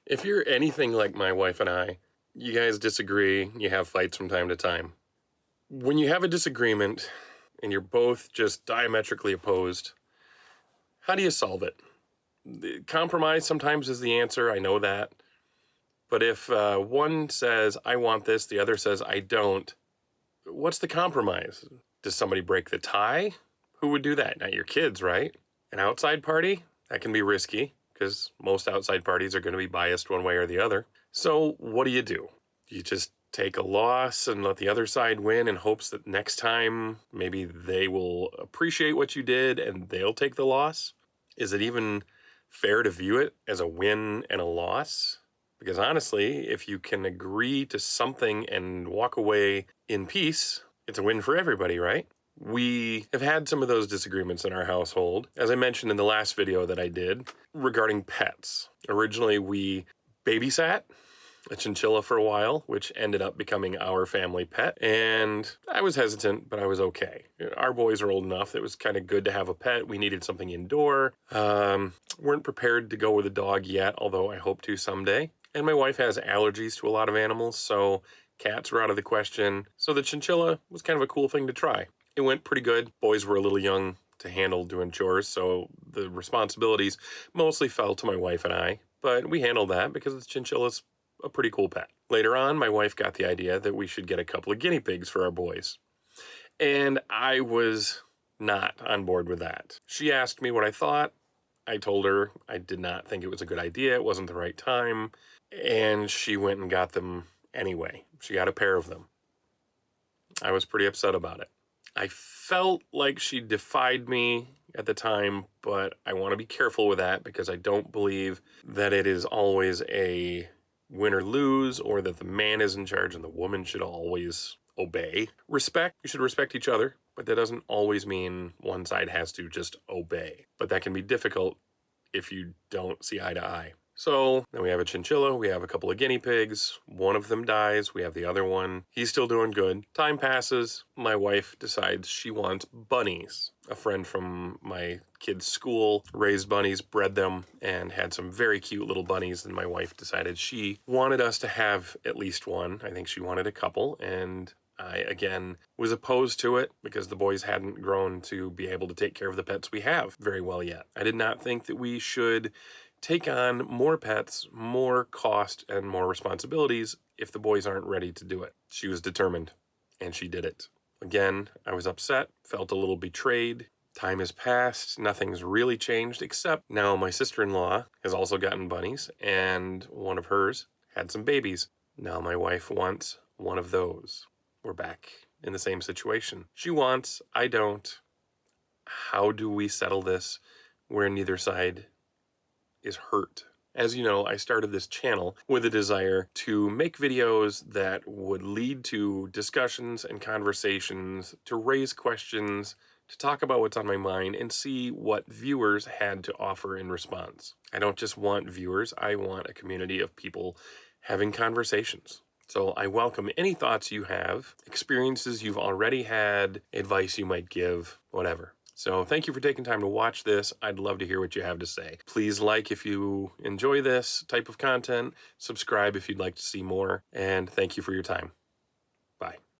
If you're anything like my wife and I, you guys disagree, you have fights from time to time. When you have a disagreement and you're both just diametrically opposed, how do you solve it? Compromise sometimes is the answer, I know that. But if one says, I want this, the other says, I don't, what's the compromise? Does somebody break the tie? Who would do that? Not your kids, right? An outside party? That can be risky because most outside parties are going to be biased one way or the other. So what do? You just take a loss and let the other side win in hopes that next time maybe they will appreciate what you did and they'll take the loss? Is it even fair to view it as a win and a loss? Because honestly, if you can agree to something and walk away in peace, it's a win for everybody, right? We have had some of those disagreements in our household, as I mentioned in the last video that I did, regarding pets. Originally, we babysat a chinchilla for a while, which ended up becoming our family pet. And I was hesitant, but I was okay. Our boys are old enough. It was kind of good to have a pet. We needed something indoor. Weren't prepared to go with a dog yet, although I hope to someday. And my wife has allergies to a lot of animals, so cats were out of the question. So the chinchilla was kind of a cool thing to try. It went pretty good. Boys were a little young to handle doing chores, so the responsibilities mostly fell to my wife and I. But we handled that because the chinchilla's a pretty cool pet. Later on, my wife got the idea that we should get a couple of guinea pigs for our boys. And I was not on board with that. She asked me what I thought. I told her I did not think it was a good idea. It wasn't the right time. And she went and got them anyway. She got a pair of them. I was pretty upset about it. I felt like she defied me at the time, but I want to be careful with that because I don't believe that it is always a win or lose, or that the man is in charge and the woman should always obey. Respect, you should respect each other, but that doesn't always mean one side has to just obey. But that can be difficult if you don't see eye to eye. So then we have a chinchilla, we have a couple of guinea pigs, one of them dies, we have the other one. He's still doing good. Time passes, my wife decides she wants bunnies. A friend from my kids' school raised bunnies, bred them, and had some very cute little bunnies, and my wife decided she wanted us to have at least one. I think she wanted a couple, and I, again, was opposed to it because the boys hadn't grown to be able to take care of the pets we have very well yet. I did not think that we should take on more pets, more cost, and more responsibilities if the boys aren't ready to do it. She was determined, and she did it. Again, I was upset, felt a little betrayed. Time has passed, nothing's really changed, except now my sister-in-law has also gotten bunnies, and one of hers had some babies. Now my wife wants one of those. We're back in the same situation. She wants, I don't. How do we settle this where neither side is hurt? As you know, I started this channel with a desire to make videos that would lead to discussions and conversations, to raise questions, to talk about what's on my mind and see what viewers had to offer in response. I don't just want viewers, I want a community of people having conversations. So I welcome any thoughts you have, experiences you've already had, advice you might give, whatever. So thank you for taking time to watch this. I'd love to hear what you have to say. Please like if you enjoy this type of content, subscribe if you'd like to see more, and thank you for your time.